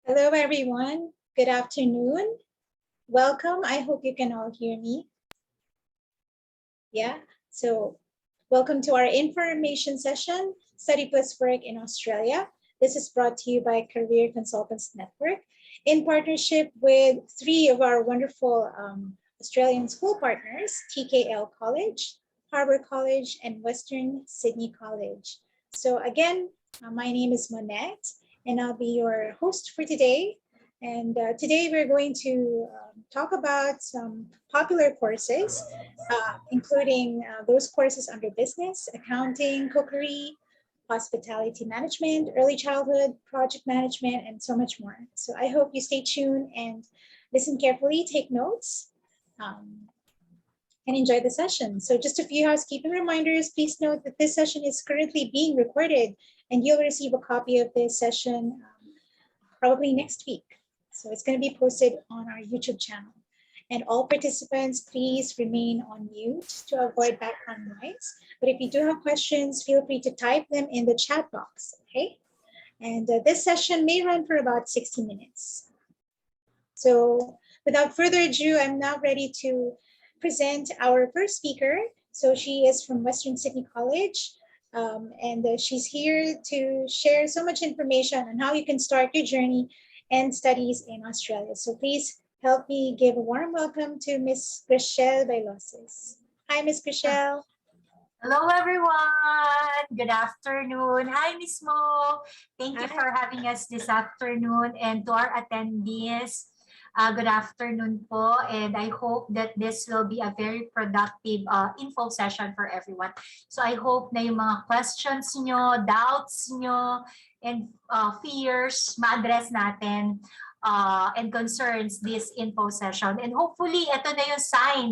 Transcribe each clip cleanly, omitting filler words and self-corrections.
Hello, everyone. Good afternoon. Welcome. I hope you can all hear me. Yeah, so welcome to our information session, Study Plus Work in Australia. This is brought to you by Career Consultants Network in partnership with three of our wonderful Australian school partners, TKL College, Harbour College, and Western Sydney College. So again, my name is Monette, and I'll be your host for today. And today we're going to talk about some popular courses, including those courses under business, accounting, cookery, hospitality management, early childhood, project management, and so much more. So I hope you stay tuned and listen carefully, take notes, and enjoy the session. So just a few housekeeping reminders. Please note that this session is currently being recorded and you'll receive a copy of this session probably next week. So it's going to be posted on our YouTube channel. And all participants, please remain on mute to avoid background noise. But if you do have questions, feel free to type them in the chat box, okay? And this session may run for about 60 minutes. So without further ado, I'm now ready to present our first speaker. So she is from Western Sydney College. And she's here to share so much information on how you can start your journey and studies in Australia. So please help me give a warm welcome to Miss Grishelle Bailoses. Hi, Miss Grishelle. Hello, everyone. Good afternoon. Hi, Miss Mo. Thank you for having us this afternoon. And to our attendees, good afternoon po. And I hope that this will be a very productive info session for everyone. So I hope na yung mga questions nyo, doubts nyo, and fears ma-address natin and concerns this info session. And hopefully, ito na yung sign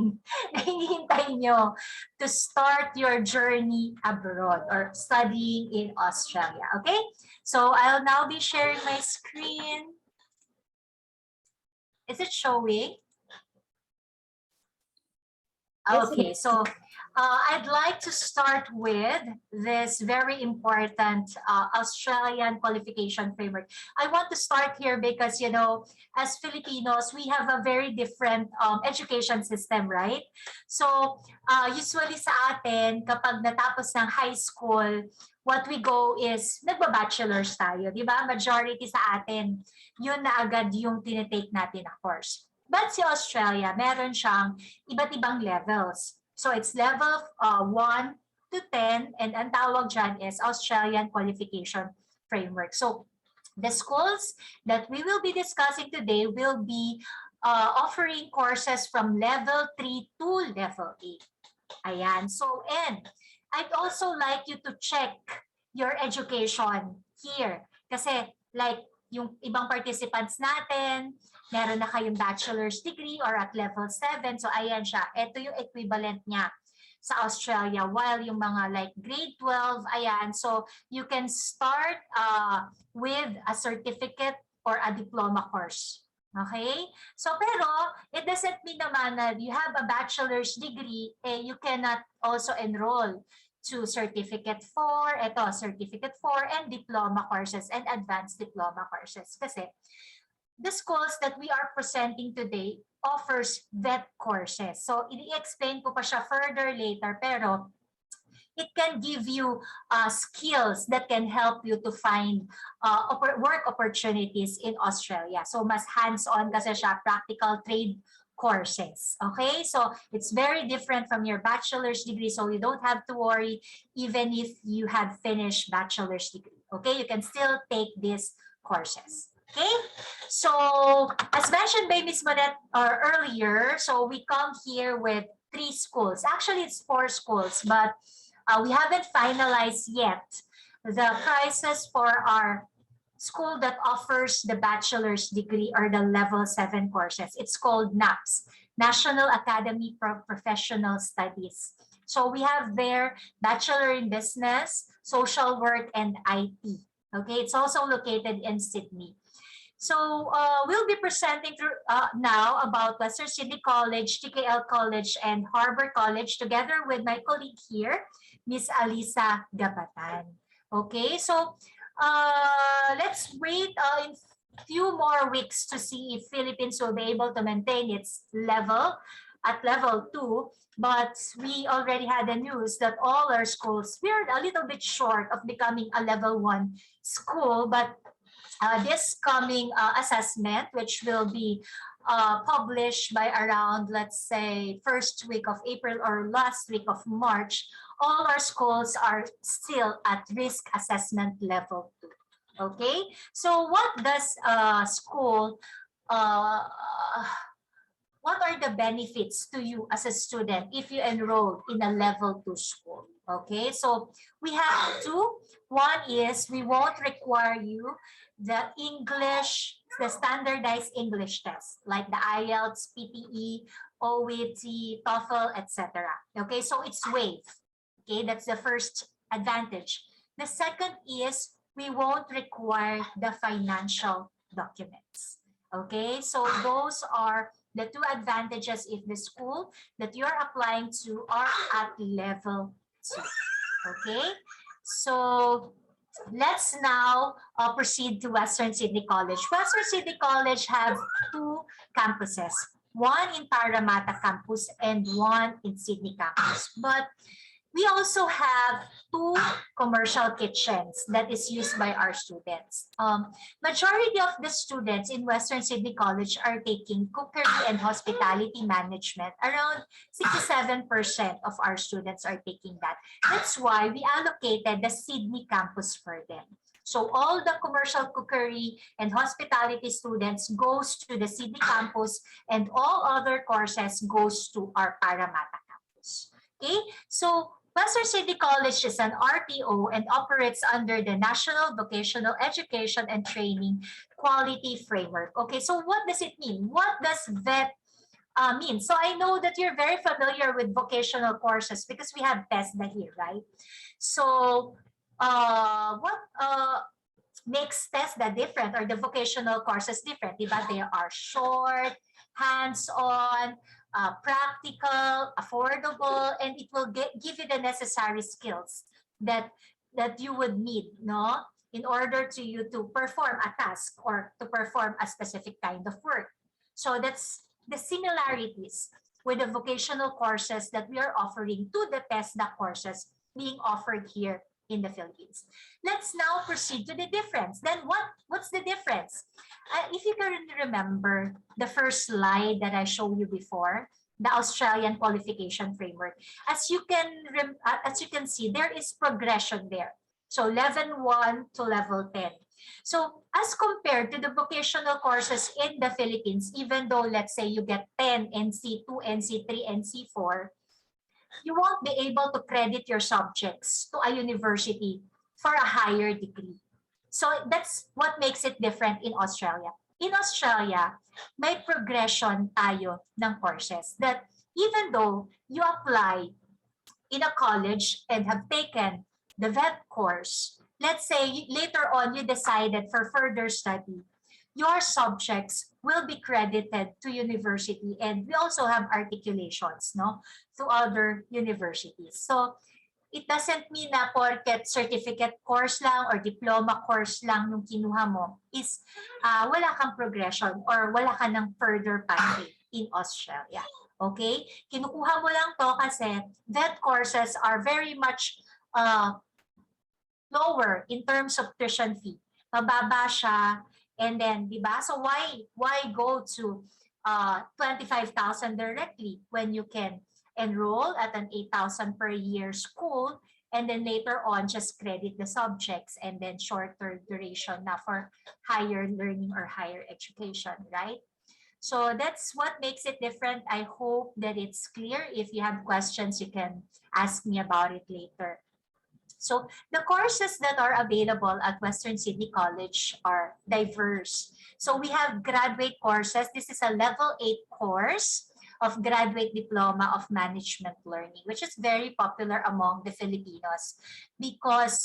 na hinihintay nyo to start your journey abroad or studying in Australia. Okay? So I'll now be sharing my screen. Is it showing? Okay, so I'd like to start with this very important Australian qualification framework. I want to start here because, you know, as Filipinos, we have a very different education system, right? So usually sa atin, kapag natapos ng high school, what we go is nagba-bachelor's tayo, di ba? Majority sa atin, yun na agad yung tinitake natin na course. But si Australia, meron siyang iba't ibang levels. So it's level 1 to 10 and ang tawag dyan is Australian Qualification Framework. So the schools that we will be discussing today will be offering courses from level 3 to level 8. Ayan. So, and I'd also like you to check your education here. Kasi like yung ibang participants natin, meron na kayong bachelor's degree or at level 7. So ayan siya. Ito yung equivalent niya sa Australia. While yung mga like grade 12, ayan. So you can start with a certificate or a diploma course. Okay? So pero it doesn't mean naman that you have a bachelor's degree, you cannot also enroll to Certificate 4, Certificate 4 and diploma courses and advanced diploma courses. Kasi the schools that we are presenting today offers VET courses. So, i-explain ko pa siya further later, pero it can give you skills that can help you to find work opportunities in Australia. So, mas hands-on kasi siya, practical trade courses. Okay, so it's very different from your bachelor's degree, so you don't have to worry even if you have finished bachelor's degree. Okay, you can still take these courses. Okay, so as mentioned by Ms. Monette earlier, so we come here with 3 schools. Actually, it's 4 schools, but we haven't finalized yet the prices for our school that offers the bachelor's degree or the level 7 courses. It's called NAPS, National Academy for Professional Studies. So we have there Bachelor in Business, Social Work, and IT. Okay, it's also located in Sydney. So we'll be presenting now about Western Sydney College, TKL College, and Harbour College together with my colleague here, Miss Alisa Gabatan. Okay, so let's wait few more weeks to see if Philippines will be able to maintain its level at level 2. But we already had the news that all our schools, we're a little bit short of becoming a level 1 school. But this coming assessment, which will be published by around, let's say, first week of April or last week of March, all our schools are still at risk assessment level 2. Okay, so what does school, uh, what are the benefits to you as a student if you enroll in a level 2 school? Okay, so we have two. One is we won't require you the English, the standardized English test, like the IELTS, PTE, OET, TOEFL, etc. Okay, so it's waived. Okay, that's the first advantage. The second is we won't require the financial documents. Okay, so those are the two advantages if the school that you're applying to are at level 2. Okay, so let's now proceed to Western Sydney College. Western Sydney College have two campuses, one in Parramatta campus and one in Sydney campus. But we also have two commercial kitchens that is used by our students. Majority of the students in Western Sydney College are taking cookery and hospitality management. Around 67% of our students are taking that. That's why we allocated the Sydney campus for them. So all the commercial cookery and hospitality students goes to the Sydney campus, and all other courses goes to our Parramatta campus. Okay, so Western Sydney College is an RTO and operates under the National Vocational Education and Training Quality Framework. Okay, so what does it mean? What does VET mean? So I know that you're very familiar with vocational courses because we have TESDA here, right? So what makes TESDA different, or the vocational courses different? Diba? They are short, hands-on, practical, affordable, and it will give you the necessary skills that you would need, no, in order to you to perform a task or to perform a specific kind of work. So that's the similarities with the vocational courses that we are offering to the TESDA courses being offered here in the Philippines. Let's now proceed to the difference. Then what's the difference? If you can remember the first slide that I showed you before, the Australian Qualification Framework, as you can see, there is progression there. So level 1 to level 10. So as compared to the vocational courses in the Philippines, even though let's say you get 10 NC2, NC3, NC4, you won't be able to credit your subjects to a university for a higher degree. So that's what makes it different in Australia. In Australia, may progression tayo ng courses that even though you apply in a college and have taken the VET course, let's say later on you decided for further study, your subjects will be credited to university, and we also have articulations, no, to other universities. So it doesn't mean na porket certificate course lang or diploma course lang yung kinuha mo is wala kang progression or wala ka ng further pathway in Australia. Okay? Kinukuha mo lang to kasi that courses are very much lower in terms of tuition fee. Mababa siya. And then, di ba? So why go to 25,000 directly when you can enroll at an 8,000 per year school, and then later on just credit the subjects and then shorter duration na for higher learning or higher education, right? So that's what makes it different. I hope that it's clear. If you have questions, you can ask me about it later. So the courses that are available at Western Sydney College are diverse. So we have graduate courses. This is a level 8 course of graduate diploma of management learning, which is very popular among the Filipinos because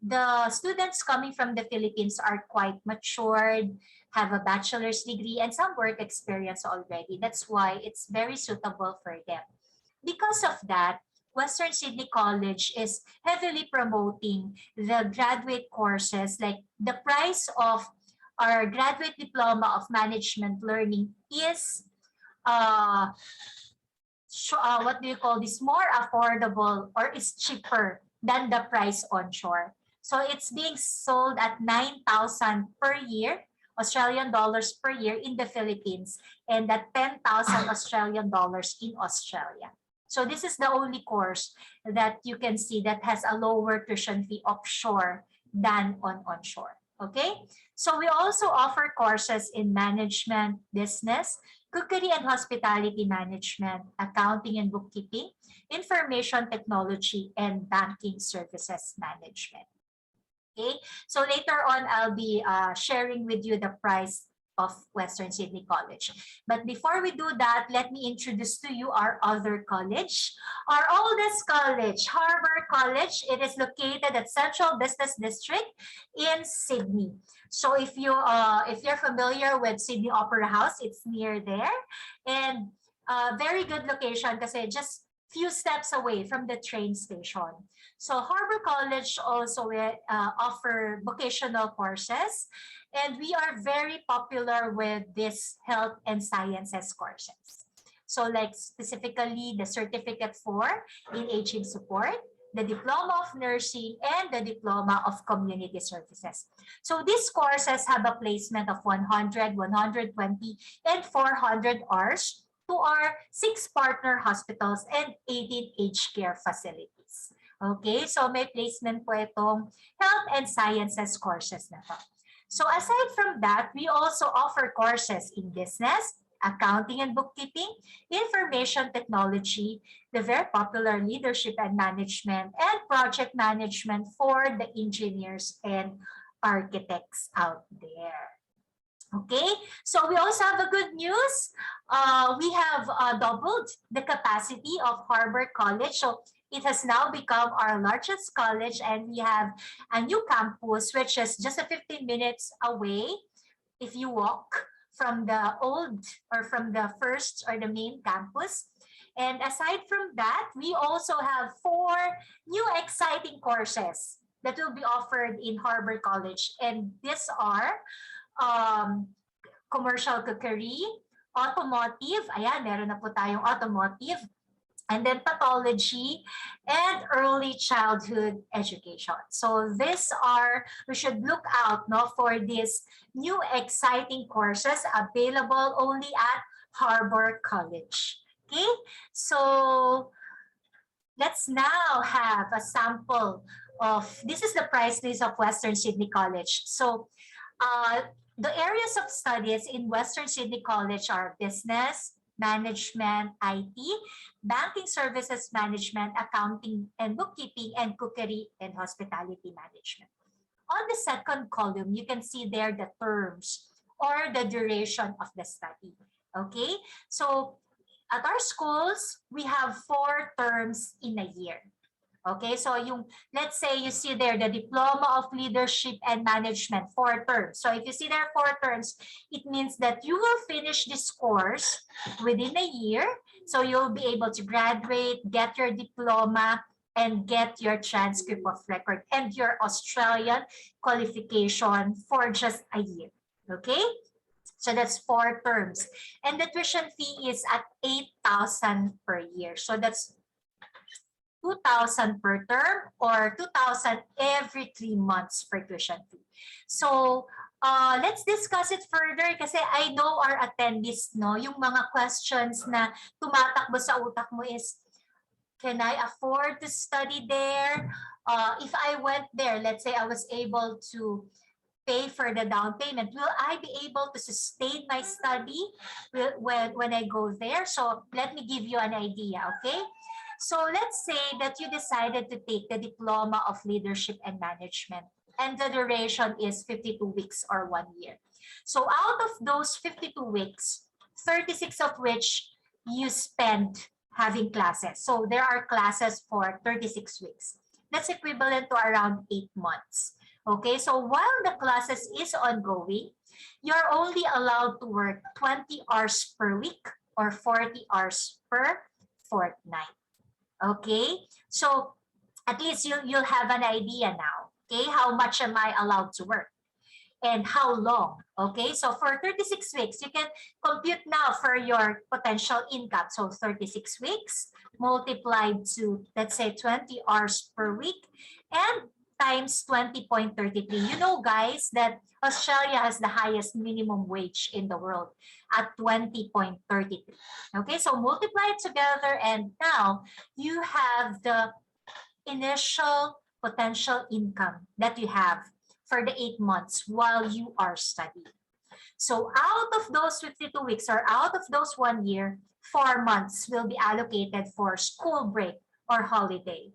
the students coming from the Philippines are quite matured, have a bachelor's degree, and some work experience already. That's why it's very suitable for them. Because of that, Western Sydney College is heavily promoting the graduate courses, like the price of our graduate diploma of management learning is what do you call this, more affordable or is cheaper than the price onshore. So it's being sold at 9,000 per year, Australian dollars per year in the Philippines, and at 10,000 Australian dollars in Australia. So this is the only course that you can see that has a lower tuition fee offshore than on onshore. Okay, so we also offer courses in management, business, cookery and hospitality management, accounting and bookkeeping, information technology, and banking services management. Okay, so later on, I'll be sharing with you the price of Western Sydney College. But before we do that, let me introduce to you our other college, our oldest college, Harbour College. It is located at Central Business District in Sydney. So if you're familiar with Sydney Opera House, it's near there, and very good location kasi just few steps away from the train station. So Harbour College also offer vocational courses, and we are very popular with this health and sciences courses. So like specifically the certificate for in aging support, the diploma of nursing, and the diploma of community services. So these courses have a placement of 100, 120, and 400 hours to our 6 partner hospitals and 18 aged care facilities. Okay, so may placement po itong health and sciences courses na to. So aside from that, we also offer courses in business, accounting and bookkeeping, information technology, the very popular leadership and management, and project management for the engineers and architects out there. Okay, so we also have a good news. We have doubled the capacity of Harbour College. So it has now become our largest college, and we have a new campus, which is just 15 minutes away if you walk from the old or from the first or the main campus. And aside from that, we also have 4 new exciting courses that will be offered in Harbour College. And these are commercial cookery, automotive, ayan, meron na po tayong automotive, and then pathology, and early childhood education. So these are, we should look out for these new exciting courses available only at Harbour College. Okay, so let's now have a sample of, this is the price list of Western Sydney College. So the areas of studies in Western Sydney College are business, management, IT, banking services management, accounting and bookkeeping, and cookery and hospitality management. On the second column, you can see there the terms or the duration of the study. Okay, so at our schools, we have 4 terms in a year. Okay, so yung, let's say you see there the Diploma of Leadership and Management, 4 terms. So if you see there 4 terms, it means that you will finish this course within a year. So you'll be able to graduate, get your diploma, and get your transcript of record and your Australian qualification for just a year. Okay, so that's 4 terms. And the tuition fee is at 8,000 per year. So that's 2,000 per term or 2,000 every 3 months for tuition fee. So let's discuss it further kasi I know our attendees, no, yung mga questions na tumatakbo sa utak mo is, can I afford to study there? If I went there, let's say I was able to pay for the down payment, will I be able to sustain my study when I go there? So let me give you an idea, okay? So let's say that you decided to take the Diploma of Leadership and Management, and the duration is 52 weeks or 1 year. So out of those 52 weeks, 36 of which you spend having classes. So there are classes for 36 weeks. That's equivalent to around 8 months. Okay, so while the classes is ongoing, you're only allowed to work 20 hours per week or 40 hours per fortnight. Okay, so at least you'll have an idea now. Okay, how much am I allowed to work? and how long. Okay, so for 36 weeks, you can compute now for your potential income. So 36 weeks multiplied to, let's say, 20 hours per week and times 20.33. You know, guys, that Australia has the highest minimum wage in the world at 20.33. Okay, so multiply it together and now you have the initial potential income that you have for the 8 months while you are studying. So out of those 52 weeks or out of those 1 year, 4 months will be allocated for school break or holiday.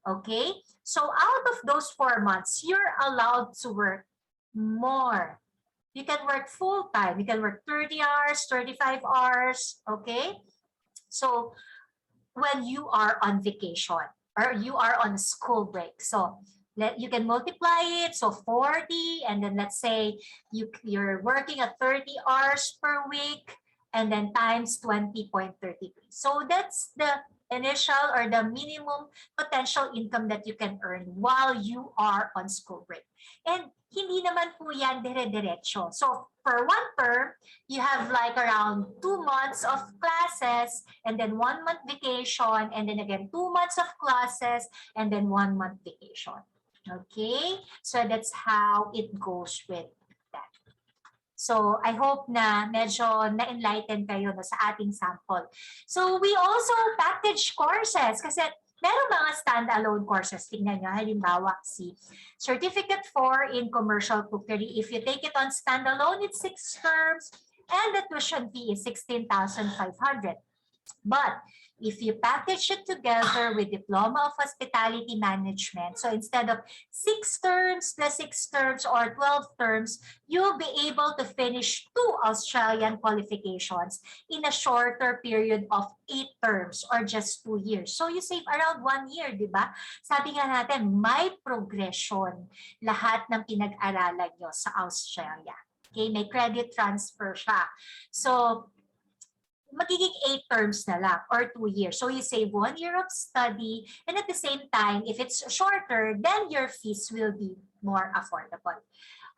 Okay? So out of those 4 months, you're allowed to work more. You can work full time. You can work 30 hours, 35 hours. Okay? So when you are on vacation or you are on school break. So you can multiply it, so 40, and then let's say you're working at 30 hours per week, and then times 20.33. So that's the initial or the minimum potential income that you can earn while you are on school break. And hindi naman po yan dire-diretso. So for one term, you have like around 2 months of classes, and then 1 month vacation, and then again 2 months of classes, and then 1 month vacation. Okay, so that's how it goes with that. So I hope na medyo na-enlighten kayo no, sa ating sample. So we also package courses kasi meron mga standalone courses. Tingnan nyo, halimbawa si Certificate 4 in Commercial Cookery. If you take it on standalone, it's 6 terms and the tuition fee is 16,500. But if you package it together with Diploma of Hospitality Management, so instead of 6 terms plus 6 terms or 12 terms, you'll be able to finish 2 Australian qualifications in a shorter period of 8 terms or just 2 years. So you save around 1 year, di ba? Sabi nga natin, may progression lahat ng pinag-aralan nyo sa Australia. Okay, may credit transfer siya. So magiging 8 terms na lang or 2 years. So you save 1 year of study, and at the same time, if it's shorter, then your fees will be more affordable.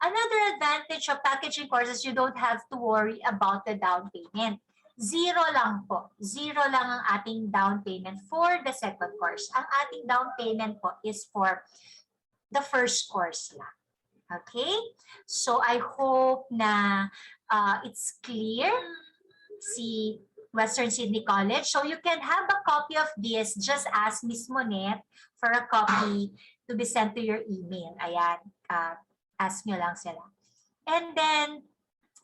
Another advantage of packaging courses, you don't have to worry about the down payment. Zero lang po. Zero lang ang ating down payment for the second course. Ang ating down payment po is for the first course lang. Okay? So I hope na it's clear. Si Western Sydney College. So you can have a copy of this. Just ask Miss Monet for a copy to be sent to your email. Ayan, ask nyo lang sila. And then,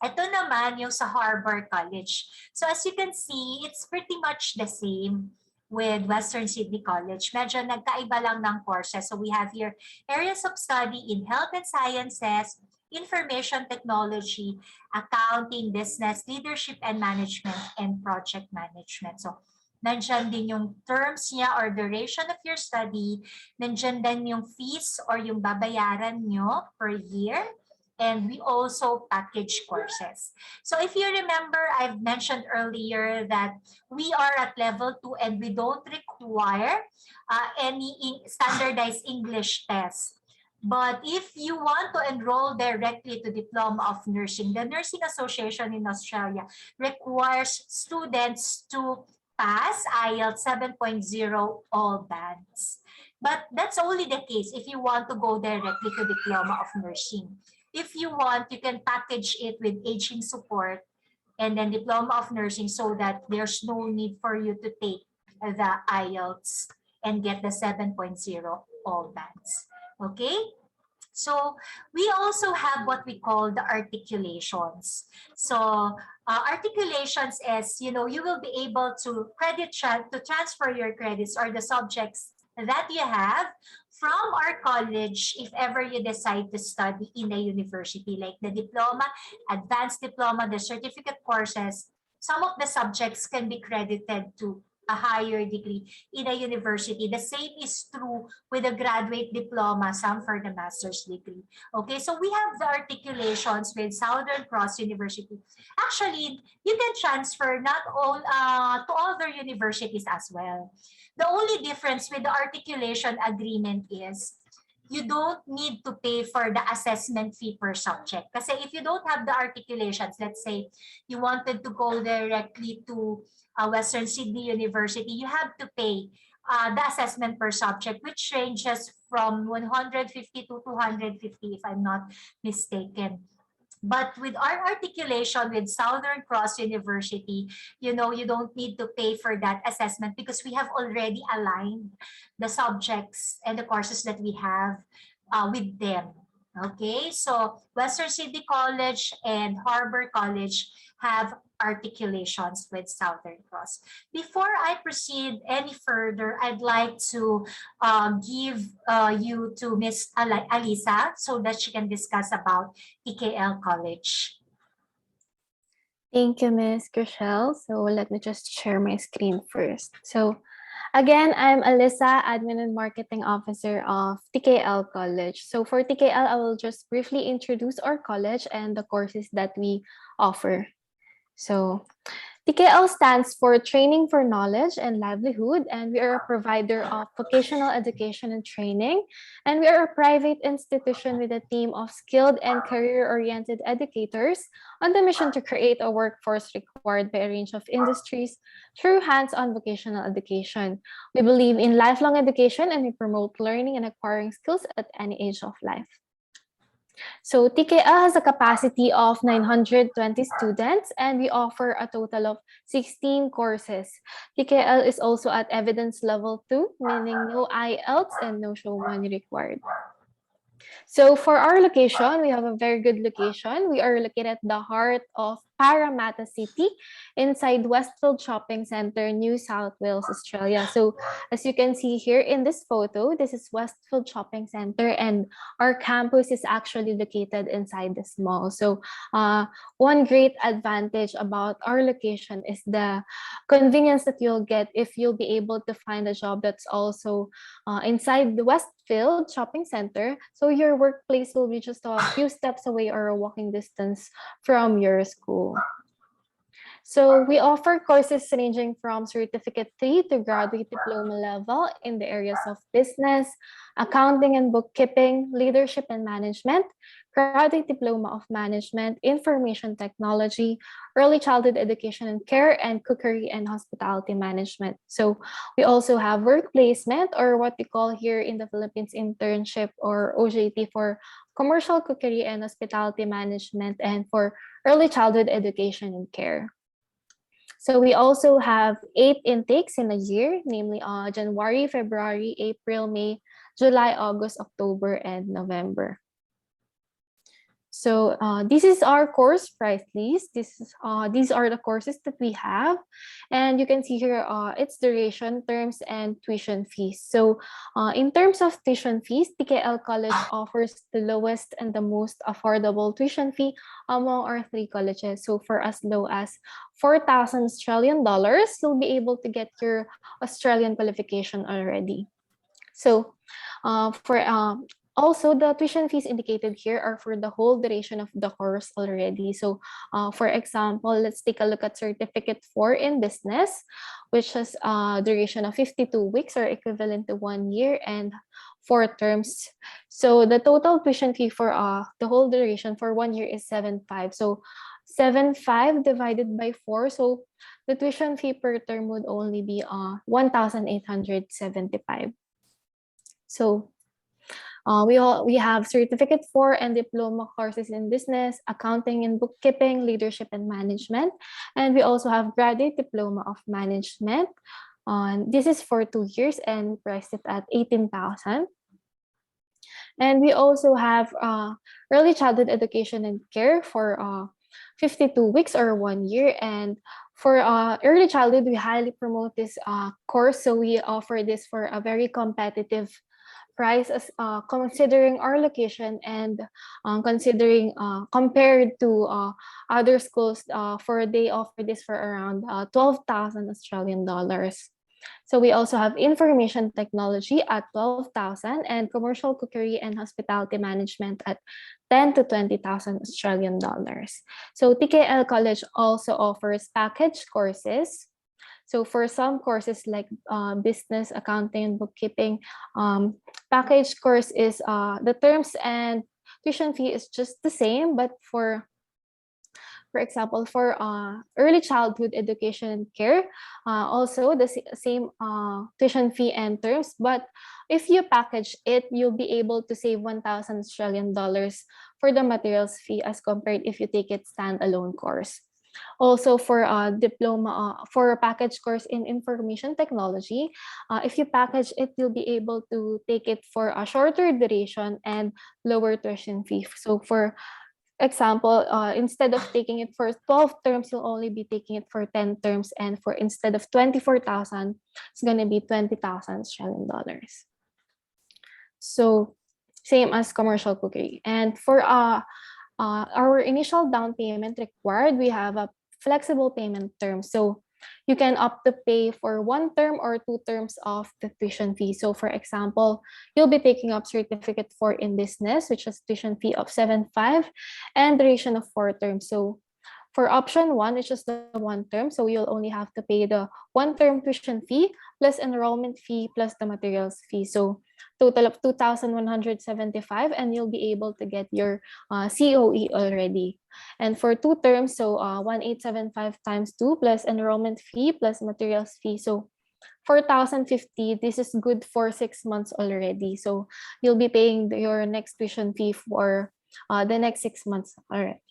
ito naman yung sa Harbour College. So as you can see, it's pretty much the same with Western Sydney College. Medyo nagkaiba lang ng courses. So we have here areas of study in health and sciences, information technology, accounting, business, leadership and management, and project management. So, nandyan din yung terms niya or duration of your study. Nandyan din yung fees or yung babayaran nyo per year. And we also package courses. So if you remember, I've mentioned earlier that we are at level 2 and we don't require any standardized English test. But if you want to enroll directly to Diploma of Nursing, the Nursing Association in Australia requires students to pass IELTS 7.0 all bands. But that's only the case if you want to go directly to Diploma of Nursing. If you want, you can package it with aging support and then Diploma of Nursing so that there's no need for you to take the IELTS and get the 7.0 all bands. Okay, so we also have what we call the articulations. So articulations is, you will be able to transfer your credits or the subjects that you have from our college if ever you decide to study in a university, like the diploma, advanced diploma, the certificate courses. Some of the subjects can be credited to a higher degree in a university. The same is true with a graduate diploma, some for the master's degree. Okay, so we have the articulations with Southern Cross University. Actually, you can transfer not all to other universities as well. The only difference with the articulation agreement is you don't need to pay for the assessment fee per subject. Kasi if you don't have the articulations, let's say you wanted to go directly to Western Sydney University, you have to pay the assessment per subject, which ranges from 150 to 250, if I'm not mistaken. But with our articulation with Southern Cross University, you know, you don't need to pay for that assessment because we have already aligned the subjects and the courses that we have with them. Okay, so Western Sydney College and Harbour College have articulations with Southern Cross. Before I proceed any further, I'd like to give you to Miss Alisa so that she can discuss about TKL College. Thank you, Ms. Chriselle. So let me just share my screen first. So again, I'm Alyssa, Admin and Marketing Officer of TKL College. So for TKL, I will just briefly introduce our college and the courses that we offer. So TKL stands for Training for Knowledge and Livelihood, and we are a provider of vocational education and training. And we are a private institution with a team of skilled and career-oriented educators on the mission to create a workforce required by a range of industries through hands-on vocational education. We believe in lifelong education, and we promote learning and acquiring skills at any age of life. So TKL has a capacity of 920 students, and we offer a total of 16 courses. TKL is also at evidence level 2, meaning no IELTS and no show money required. So for our location, we have a very good location. We are located at the heart of Parramatta City inside Westfield Shopping Centre, New South Wales, Australia. So as you can see here in this photo, this is Westfield Shopping Centre, and our campus is actually located inside this mall. So one great advantage about our location is the convenience that you'll get if you'll be able to find a job that's also inside the Westfield Shopping Center. So your workplace will be just a few steps away or a walking distance from your school. So we offer courses ranging from Certificate 3 to Graduate Diploma level in the areas of business, accounting and bookkeeping, leadership and management, Graduate Diploma of Management, Information Technology, Early Childhood Education and Care, and Cookery and Hospitality Management. So we also have work placement, or what we call here in the Philippines internship, or OJT, for Commercial Cookery and Hospitality Management, and for Early Childhood Education and Care. So we also have 8 intakes in a year, namely January, February, April, May, July, August, October, and November. So this is our course price list. These are the courses that we have. And you can see here its duration, terms, and tuition fees. So in terms of tuition fees, TKL College offers the lowest and the most affordable tuition fee among our 3 colleges. So for as low as 4,000 Australian dollars, you'll be able to get your Australian qualification already. So also, the tuition fees indicated here are for the whole duration of the course already. So, for example, let's take a look at Certificate 4 in Business, which has a duration of 52 weeks, or equivalent to 1 year and 4 terms. So, the total tuition fee for the whole duration for 1 year is 7,500. So, 7,500 divided by 4. So, the tuition fee per term would only be 1,875. So, we have Certificate 4 and Diploma courses in Business, Accounting and Bookkeeping, Leadership and Management. And we also have Graduate Diploma of Management. This is for 2 years and priced it at 18,000. And we also have Early Childhood Education and Care for 52 weeks or 1 year. And for early childhood, we highly promote this course. So we offer this for a very competitive price, as considering our location and considering compared to other schools, they offer this for around 12,000 Australian dollars. So we also have Information Technology at 12,000 and Commercial Cookery and Hospitality Management at 10 to 20,000 Australian dollars. So TKL College also offers package courses. So for some courses like business, accounting, and bookkeeping, package course is the terms and tuition fee is just the same, but for example, for early childhood education and care, also the same tuition fee and terms. But if you package it, you'll be able to save 1,000 Australian dollars for the materials fee as compared if you take it standalone course. Also for a diploma, for a package course in information technology, if you package it, you'll be able to take it for a shorter duration and lower tuition fee. So for example, instead of taking it for 12 terms, you'll only be taking it for 10 terms. And for instead of 24,000, it's going to be 20,000 Australian dollars. So same as commercial cookery. And for our initial down payment required, we have a flexible payment term. So you can opt to pay for 1 term or 2 terms of the tuition fee. So for example, you'll be taking up certificate 4 in business, which is tuition fee of 7.5 and duration of 4 terms. So for option 1, it's just the 1 term. So you'll only have to pay the 1 term tuition fee plus enrollment fee plus the materials fee. So total of 2,175, and you'll be able to get your COE already. And for 2 terms, so 1,875 times 2 plus enrollment fee plus materials fee. So 4,050, this is good for 6 months already. So you'll be paying your next tuition fee for the next 6 months already.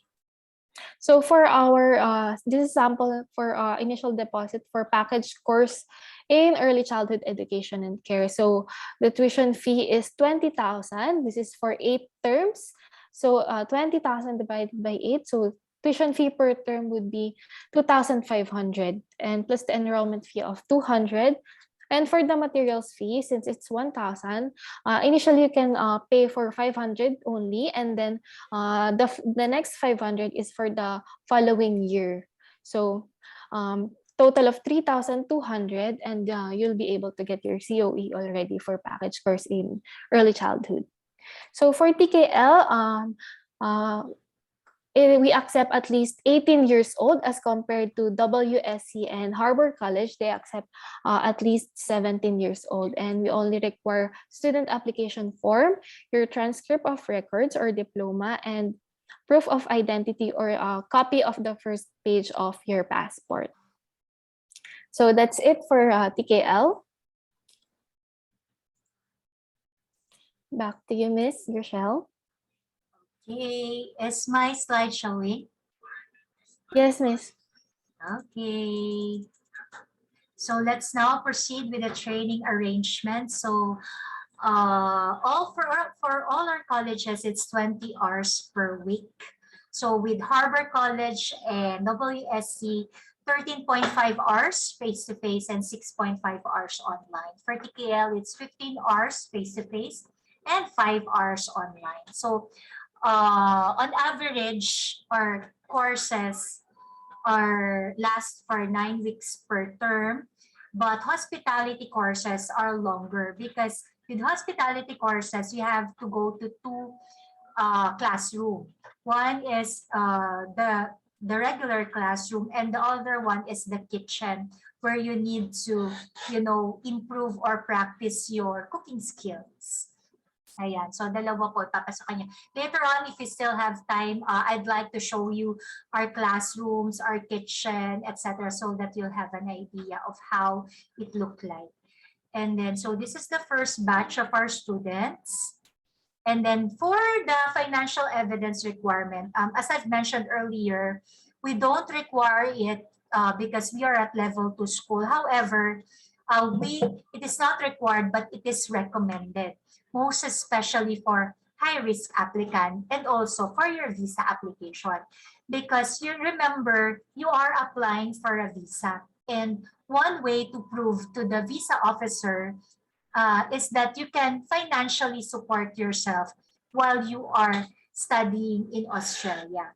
So for our, this is sample for initial deposit for package course in early childhood education and care. So the tuition fee is 20,000. This is for 8 terms. So 20,000 divided by 8. So tuition fee per term would be 2,500 and plus the enrollment fee of 200. And for the materials fee, since it's 1,000, initially you can pay for 500 only, and then the next 500 is for the following year. So total of 3,200, and you'll be able to get your COE already for package course in early childhood. So for TKL, we accept at least 18 years old as compared to WSC and Harbour College. They accept at least 17 years old, and we only require student application form, your transcript of records or diploma, and proof of identity or a copy of the first page of your passport. So that's it for TKL. Back to you, Miss Rochelle. Okay, is my slide showing? Yes, Miss. Okay. So let's now proceed with the training arrangement. So for all our colleges, it's 20 hours per week. So with Harbour College and WSC, 13.5 hours face-to-face and 6.5 hours online. For TKL, it's 15 hours face-to-face and 5 hours online. So on average, our courses last for 9 weeks per term, but hospitality courses are longer because with hospitality courses, you have to go to 2 classroom. One is the regular classroom, and the other one is the kitchen, where you need to, improve or practice your cooking skills. Ayan, so dalawa po ipapasok niya. Later on, if you still have time, I'd like to show you our classrooms, our kitchen, etc., so that you'll have an idea of how it looked like. And then, so this is the first batch of our students. And then for the financial evidence requirement, as I've mentioned earlier, we don't require it because we are at level 2 school. However, it is not required, but it is recommended, most especially for high-risk applicant and also for your visa application. Because you remember, you are applying for a visa. And one way to prove to the visa officer is that you can financially support yourself while you are studying in Australia.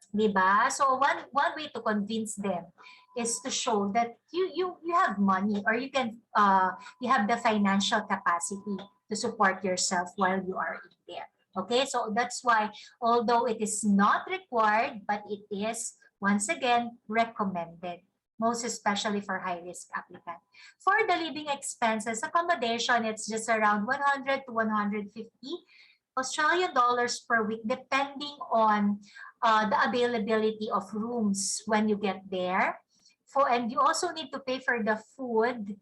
Diba? So one way to convince them is to show that you have money, or you have the financial capacity to support yourself while you are in there. Okay, so that's why, although it is not required, but it is once again recommended. most especially for high-risk applicant. For the living expenses, accommodation, it's just around 100 to 150 Australian dollars per week, depending on the availability of rooms when you get there. And you also need to pay for the food.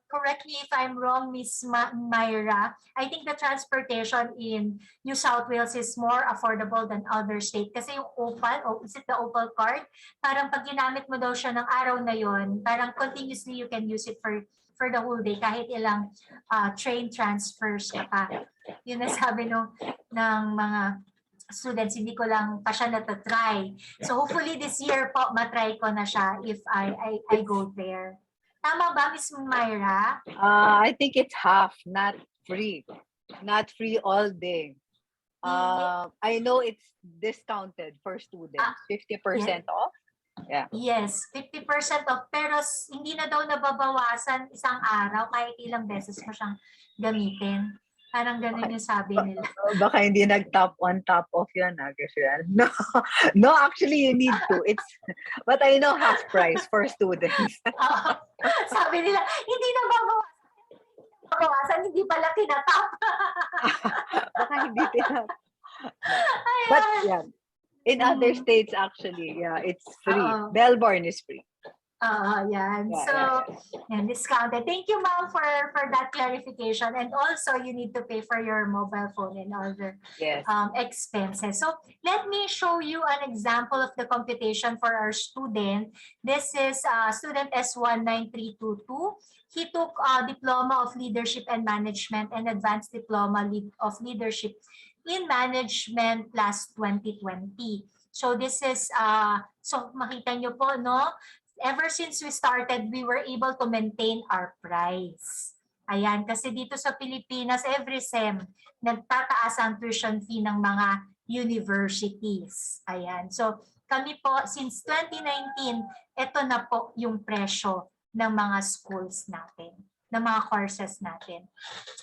Correct me if I'm wrong, Miss Myra. I think the transportation in New South Wales is more affordable than other state. Kasi yung Opal, is it the Opal card? Parang pag ginamit mo daw siya ng araw na yon, parang continuously you can use it for the whole day, kahit ilang train transfers ka pa. Yun na sabi ng mga students, hindi ko lang pa siya natatry. So hopefully this year po, matry ko na siya if I go there. Tama ba, Miss Myra? I think it's half, not free. Not free all day. I know it's discounted for students, 50% off. Yeah. Yes, 50% off. Pero hindi na daw nababawasan isang araw kahit ilang beses mo siyang gamitin. Parang ganun yung sabi nila. Baka hindi nag-top on top of yun, kasi no, no, actually you need to. But I know half price for students. Sabi nila, hindi na babawasan, hindi pala tinatap. Baka hindi tinatap. But yeah, in other states actually, yeah, it's free. Melbourne is free. Yan. So, yan, discounted. Thank you, ma'am, for that clarification. And also, you need to pay for your mobile phone and other expenses. So, let me show you an example of the computation for our student. This is student S19322. He took Diploma of Leadership and Management and Advanced Diploma of Leadership in Management Class 2020. So, this is, so makita nyo po, no? Ever since we started, we were able to maintain our price. Ayan, kasi dito sa Pilipinas, every SEM, nagtataas ang tuition fee ng mga universities. Ayan, so kami po, since 2019, ito na po yung presyo ng mga schools natin, ng mga courses natin.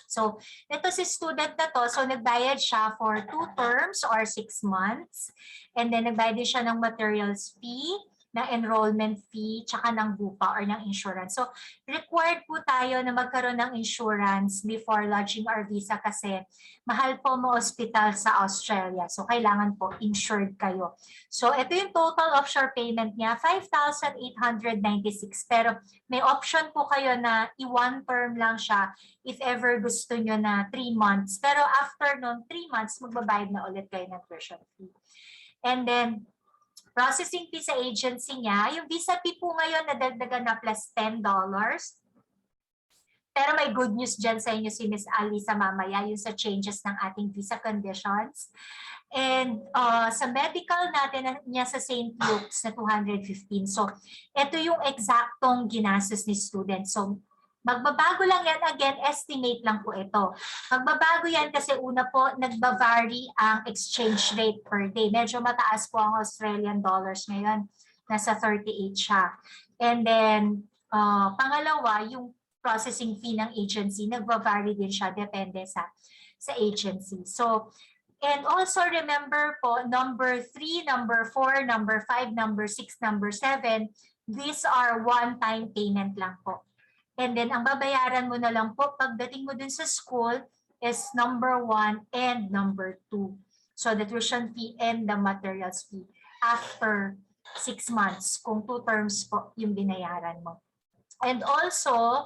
So, ito si student na to, so nagbayad siya for 2 terms or 6 months, and then nagbayad din siya ng materials fee, ng enrollment fee, tsaka ng bupa or ng insurance. So, required po tayo na magkaroon ng insurance before lodging our visa kasi mahal po mo hospital sa Australia. So, kailangan po insured kayo. So, ito yung total offshore payment niya, 5,896. Pero may option po kayo na i-one term lang siya if ever gusto nyo na 3 months. Pero after nun, 3 months, magbabayad na ulit kayo ng tuition fee. And then, processing fee sa agency niya, yung visa fee po ngayon nadagdagan na plus $10. Pero may good news dyan sa inyo si Ms. Alisa mamaya, yung sa changes ng ating visa conditions. And sa medical natin niya sa St. Luke's na 215. So, ito yung eksaktong ginastos ni student. So, magbabago lang yan, again, estimate lang po ito. Magbabago yan kasi una po, nagba-vary ang exchange rate per day. Medyo mataas po ang Australian dollars ngayon. Nasa 38 siya. And then, pangalawa, yung processing fee ng agency, nagba-vary din siya, depende sa agency. So, and also remember po, number 3, number 4, number 5, number 6, number 7, these are one-time payment lang po. And then, ang babayaran mo na lang po pagdating mo dun sa school is number 1 and number 2. So, the tuition fee and the materials fee after 6 months, kung 2 terms po yung binayaran mo. And also,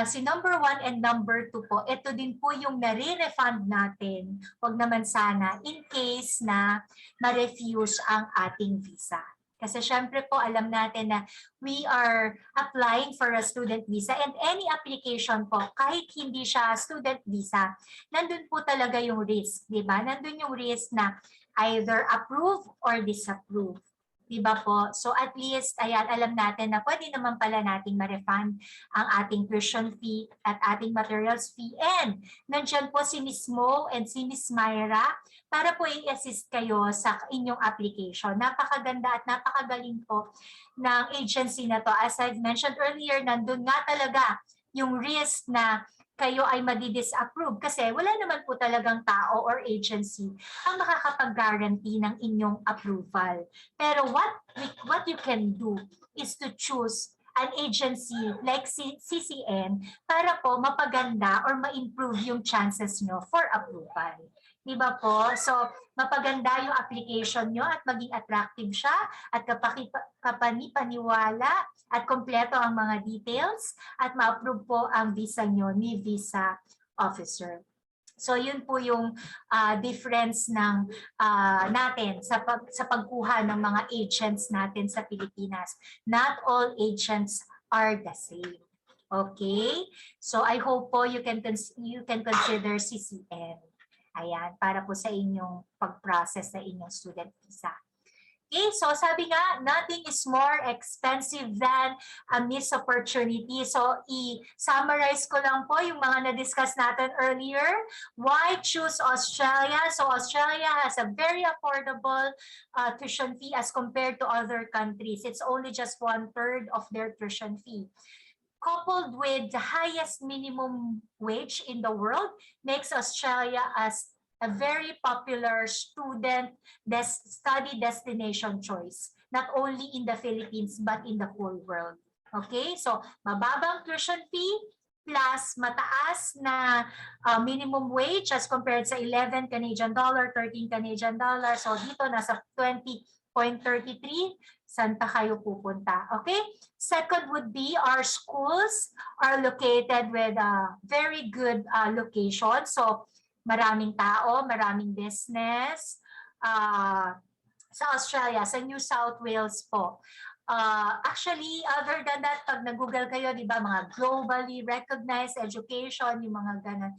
si number 1 and number 2 po, ito din po yung nare-refund natin, wag naman sana, in case na ma-refuse ang ating visa. Kasi syempre po alam natin na we are applying for a student visa and any application po, kahit hindi siya student visa, nandun po talaga yung risk, di ba? Nandun yung risk na either approve or disapprove. Diba po? So at least, ayan, alam natin na pwede naman pala nating ma-refund ang ating tuition fee at ating materials fee. And nandiyan po si Ms. Mo and si Ms. Myra para po i-assist kayo sa inyong application. Napakaganda at napakagaling po ng agency na to. As I've mentioned earlier, nandun nga talaga yung risk na kayo ay madi-disapprove kasi wala naman po talagang tao or agency ang makakapag-guarantee ng inyong approval. Pero what you can do is to choose an agency like CCN para po mapaganda or ma-improve yung chances nyo for approval. Diba po? So, mapaganda yung application nyo at maging attractive siya at kapani-paniwala at kompleto ang mga details at ma-approve po ang visa nyo ni visa officer. So yun po yung difference ng natin sa pagkuha ng mga agents natin sa Pilipinas. Not all agents are the same. Okay? So I hope po you can consider CCN. Ayan, para po sa inyong pag-process sa inyong student visa. Okay, so sabi nga, nothing is more expensive than a missed opportunity. So i-summarize ko lang po yung mga na-discuss natin earlier. Why choose Australia? So Australia has a very affordable tuition fee as compared to other countries. It's only just 1/3 of their tuition fee. Coupled with the highest minimum wage in the world makes Australia as a very popular student study destination choice, not only in the Philippines but in the whole world. Okay, so mababang tuition fee plus mataas na minimum wage as compared sa 11 Canadian dollar, 13 Canadian dollar. So dito nasa 20.33, saan pa kayo pupunta? Okay? Second would be our schools are located with a very good location. So maraming tao, maraming business. Sa Australia, sa New South Wales po. Actually, other than that, pag nag-google kayo, di ba, mga globally recognized education, yung mga ganun.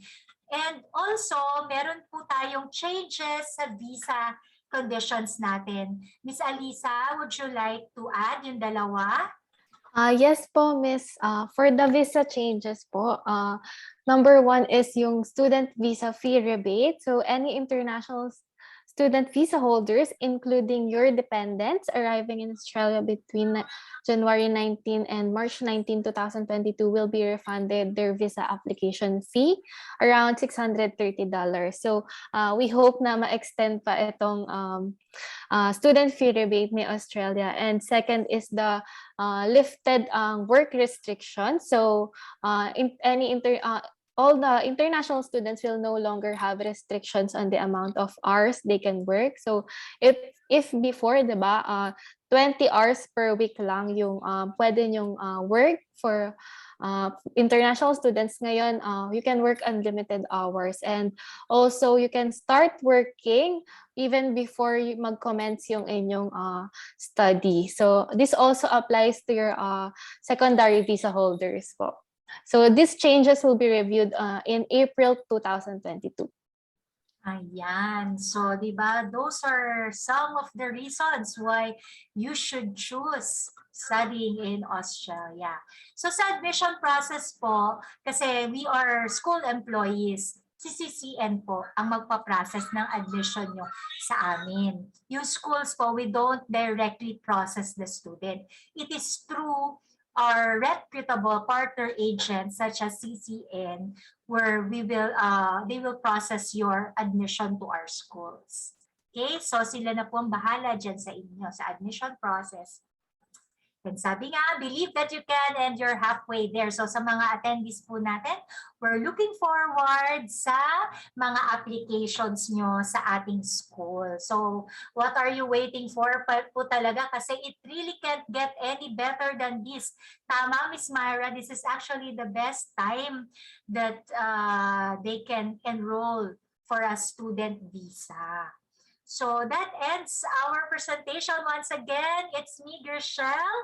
And also, meron po tayong changes sa visa conditions natin. Miss Alisa, would you like to add yung dalawa? Yes po, Miss. For the visa changes po, number 1 is yung student visa fee rebate. So any international student visa holders, including your dependents arriving in Australia between January 19 and March 19, 2022 will be refunded their visa application fee around $630. So we hope na ma-extend pa itong student fee rebate ni Australia. And second is the lifted work restrictions. So all the international students will no longer have restrictions on the amount of hours they can work. So if before, diba, 20 hours per week lang yung pwede yung work for international students, ngayon you can work unlimited hours, and also you can start working even before you mag-commence yung inyong study. So this also applies to your secondary visa holders po. So these changes will be reviewed in April 2022. Ayan. So, di ba, those are some of the reasons why you should choose studying in Australia. So, sa admission process po, kasi we are school employees, CCCN po ang magpa-process ng admission nyo sa amin. Yung schools po, we don't directly process the student. It is through our reputable partner agents such as CCN, where they will process your admission to our schools. Okay, so sila na po ang bahala dyan sa inyo sa admission process. And sabi nga, believe that you can and you're halfway there. So sa mga attendees po natin, we're looking forward sa mga applications nyo sa ating school. So what are you waiting for po talaga? Kasi it really can't get any better than this. Tama, Miss Myra, this is actually the best time that they can enroll for a student visa. So that ends our presentation. Once again, it's me, Gershelle,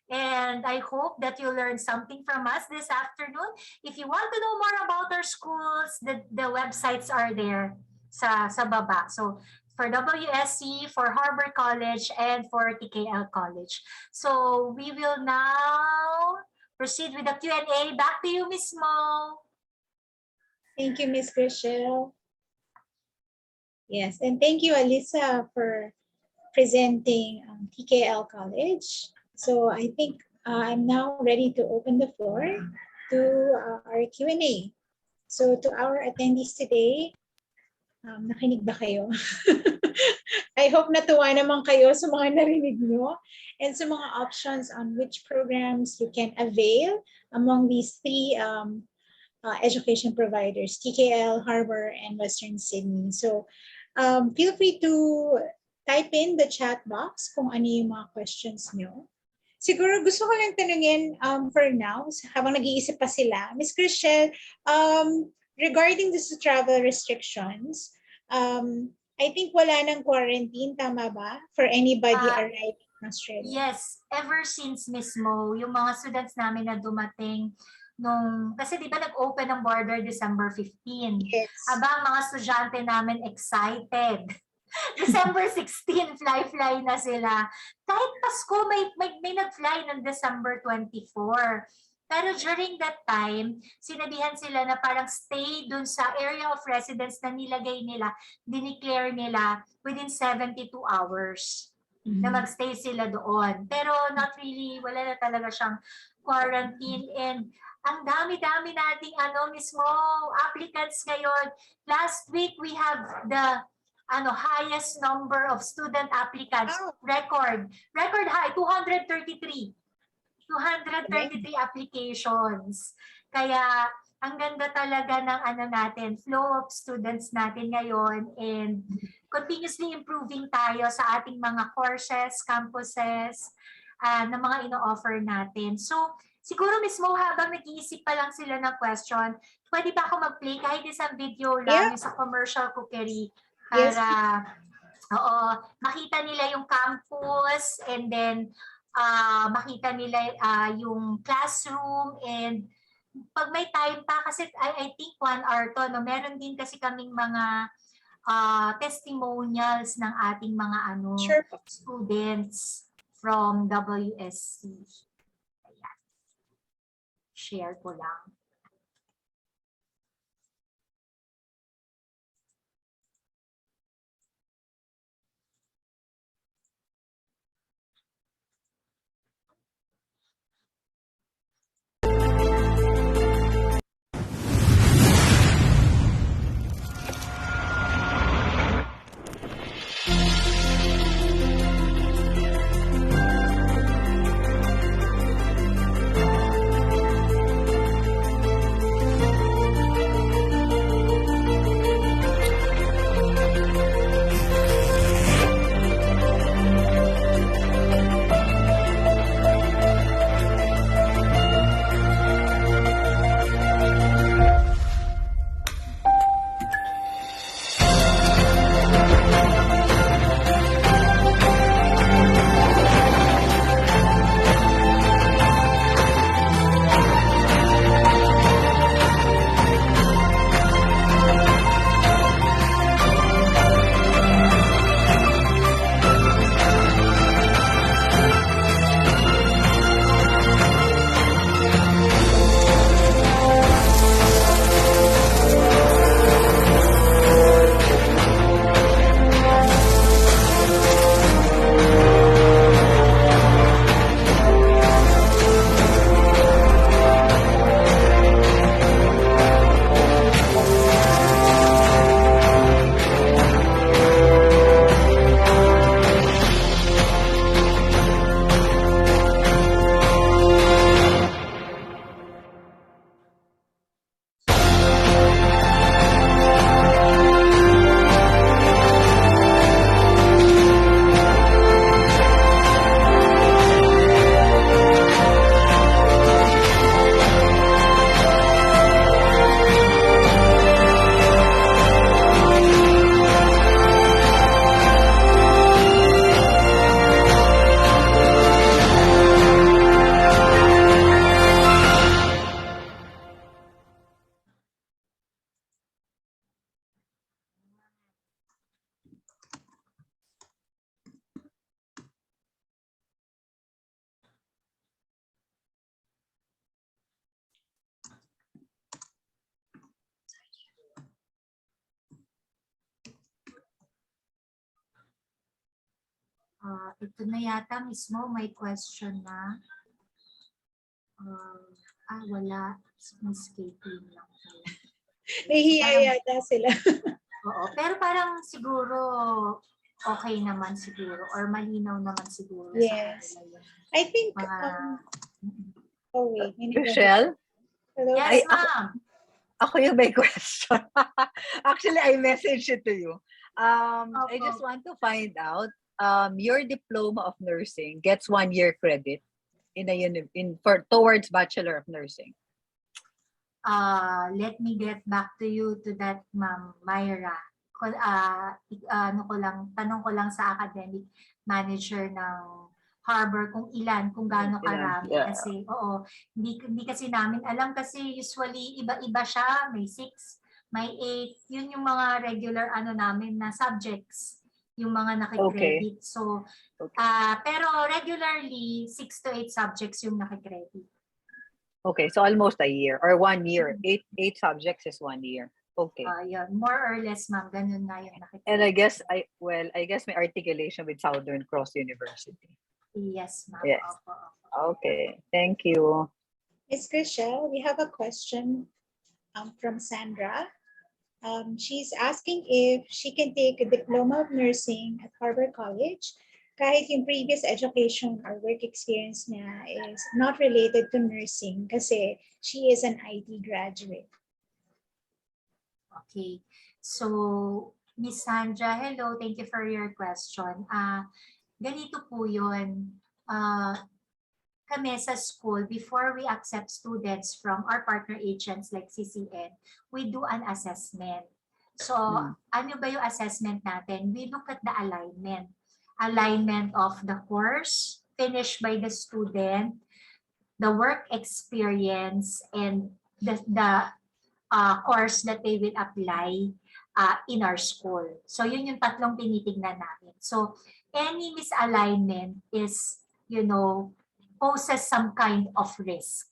and I hope that you learned something from us this afternoon. If you want to know more about our schools, the websites are there sa baba. So for WSC, for Harbour College, and for TKL College. So we will now proceed with the Q&A. Back to you, Miss Mo. Thank you, Miss Gershelle. Yes, and thank you, Alisa, for presenting TKL College. So I think I'm now ready to open the floor to our Q&A. So to our attendees today, nakinig ba kayo? I hope natuwa naman kayo sa mga narinig nyo and sa mga options on which programs you can avail among these three education providers, TKL, Harbour, and Western Sydney. So feel free to type in the chat box kung ano yung mga questions nyo. Siguro gusto ko lang tanungin for now, habang nag-iisip pa sila. Ms. Chriselle, regarding this travel restrictions, I think wala nang quarantine, tama ba? For anybody arriving in Australia? Yes, ever since mismo, yung mga students namin na dumating kasi di ba nag-open ang border December 15? Yes. Aba, mga estudyante namin excited. December 16, fly na sila. Kahit Pasko, may nag-fly ng December 24. Pero during that time, sinabihan sila na parang stay dun sa area of residence na nilagay nila, dineclare nila within 72 hours na magstay sila doon. Pero not really, wala na talaga siyang quarantine. And ang dami-dami nating mismo applicants ngayon. Last week, we have the highest number of student applicants, record high, 233 applications. Kaya ang ganda talaga ng natin, flow of students natin ngayon, and continuously improving tayo sa ating mga courses, campuses, na mga ino-offer natin. So, siguro mismo habang nag-iisip pa lang sila ng question, pwede ba ako mag-play kahit isang video lang sa commercial cookery para makita nila yung campus, and then makita nila yung classroom, and pag may time pa, kasi I think 1 hour to, meron din kasi kaming mga testimonials ng ating mga students from WSC. Ayan. Share ko lang. Ito na yata mismo, may question na. Wala. Escaping lang. Nahihiya yata sila. Oo, pero parang siguro okay naman siguro or malinaw naman siguro Yes. sa kanila yun. I think, Mga, oh wait, may nag-message. Rochelle, Hello? yes, Ay, ma'am. ako yung may question. Actually, I messaged it to you. I just Opo. want to find out, your diploma of nursing gets 1 year credit in a for towards Bachelor of Nursing. Let me get back to you to that, Ma'am Myra. Tanong ko lang sa academic manager ng Harbour kung kung gaano Ilan? karami. Yeah. Kasi, oo, hindi kasi namin alam kasi usually iba-iba siya. May 6, may 8. Yun yung mga regular namin na subjects, yung mga nakikredit. So, pero regularly, 6 to 8 subjects yung nakikredit. Okay, so almost a year or 1 year. 8 subjects is 1 year. Okay. Yun, more or less, ma'am, ganun na yung nakikita. And I guess my articulation with Southern Cross University. Yes, ma'am. Yes. Opo. Okay, thank you. Miss Chriselle, we have a question from Sandra. She's asking if she can take a diploma of nursing at Harbour College kahit yung previous education or work experience niya is not related to nursing kasi she is an IT graduate. Okay. So, Miss Sandra, hello. Thank you for your question. Ganito po yun. Kami sa school, before we accept students from our partner agents like CCN, we do an assessment. So, ano ba yung assessment natin? We look at the alignment. Alignment of the course finished by the student, the work experience, and the course that they will apply in our school. So, yun yung tatlong tinitignan natin. So, any misalignment is, poses some kind of risk.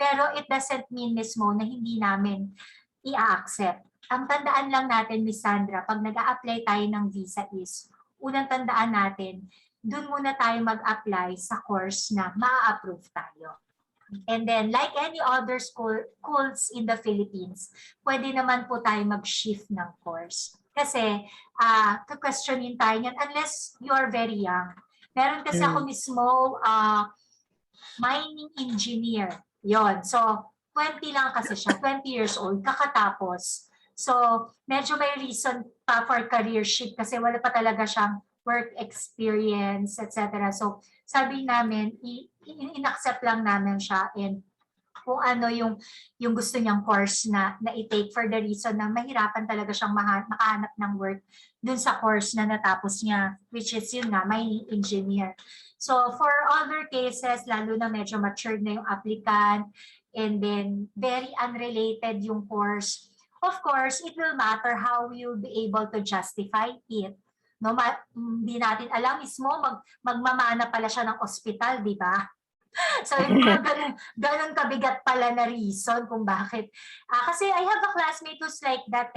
Pero it doesn't mean mismo na hindi namin i-accept. Ang tandaan lang natin, Miss Sandra, pag nag-a-apply tayo ng visa is, unang tandaan natin, dun muna tayo mag-apply sa course na ma-approve tayo. And then, like any other schools in the Philippines, pwede naman po tayo mag-shift ng course. Kasi, questionin tayo yan unless you are very young. Meron kasi ako mismo, mining engineer. Yon. So, 20 lang kasi siya, 20 years old, kakatapos. So, medyo may reason pa for career shift kasi wala pa talaga siyang work experience, etc. So, sabi namin, in-accept lang namin siya and kung ano yung gusto niyang course na i-take for the reason na mahirapan talaga siyang makahanap ng work dun sa course na natapos niya, which is yun nga, mining engineer. So, for other cases, lalo na medyo matured na yung applicant and then very unrelated yung course, of course, it will matter how you'll be able to justify it. No, hindi natin alam mismo magmamana pala siya ng ospital, di ba? So, yung mga ganun kabigat pala na reason kung bakit. Kasi I have a classmate who's like that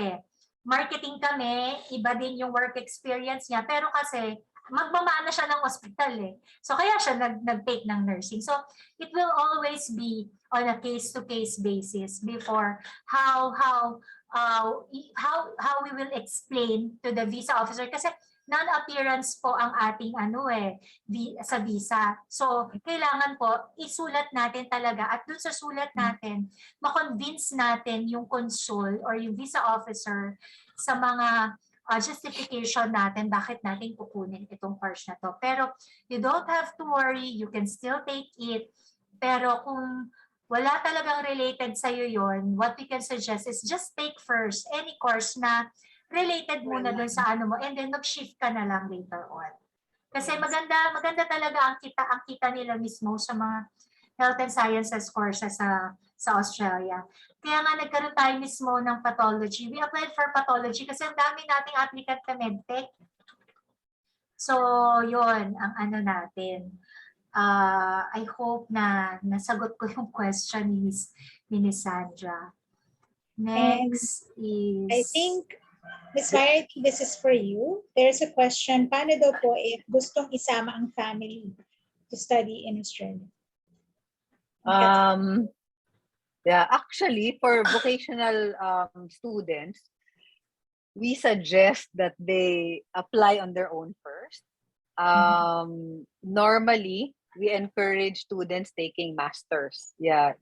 Marketing kami, iba din yung work experience niya, pero kasi magmamana siya ng ospital So, kaya siya nag-take ng nursing. So, it will always be on a case-to-case basis before how we will explain to the visa officer kasi non-appearance po ang ating sa visa. So, kailangan po isulat natin talaga at dun sa sulat natin, ma-convince natin yung consul or yung visa officer sa mga justification natin bakit natin kukunin itong course na to. Pero you don't have to worry, you can still take it. Pero kung wala talagang related sa'yo yon, what we can suggest is just take first any course na related muna dun sa mo and then mag-shift ka na lang later on. Kasi maganda talaga ang kita nila mismo sa mga health and sciences courses sa Australia. Kaya nga nagkaroon tayo mismo ng pathology. We applied for pathology kasi ang dami nating applicant na medtech. So, yon ang natin. I hope na nasagot ko yung question ni Miss Sandra. Next is... I think, Ms. Myra, this is for you. There's a question, paano daw po if gustong isama ang family to study in Australia? Yeah, actually, for vocational students, we suggest that they apply on their own first. Normally, we encourage students taking masters. Yeah,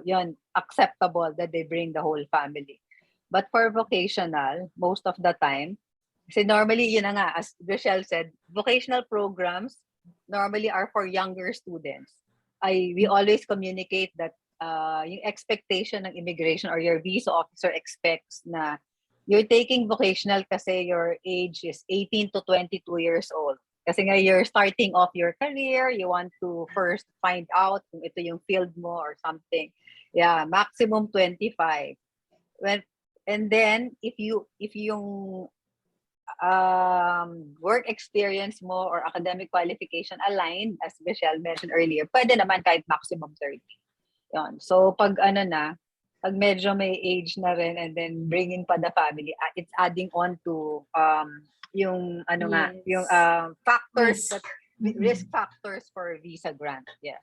yun, acceptable that they bring the whole family. But for vocational, most of the time, kasi normally, yun na nga, as Rochelle said, vocational programs normally are for younger students. We always communicate that yung expectation ng immigration or your visa officer expects na you're taking vocational kasi your age is 18 to 22 years old. Kasi nga you're starting off your career, you want to first find out kung ito yung field mo or something. Yeah, maximum 25. And then if yung work experience mo or academic qualification aligned, as Michelle mentioned earlier, pwede naman kahit maximum 30. Yun. So pag pag medyo may age na rin and then bringing pa the family, it's adding on to yung yung factors that risk factors for visa grant. Yeah.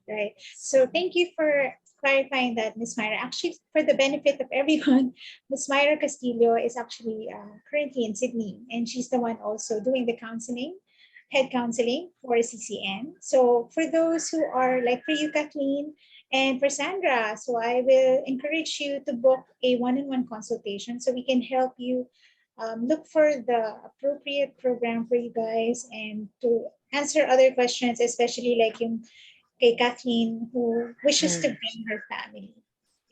Right. So thank you for clarifying that, Ms. Myra. Actually, for the benefit of everyone, Ms. Myra Castillo is actually currently in Sydney, and she's the one also doing the counseling, head counseling for CCN. So for those who are like for you, Kathleen, and for Sandra, so I will encourage you to book a one-on-one consultation so we can help you look for the appropriate program for you guys and to answer other questions, especially like yung kay Kathleen, who wishes to bring her family.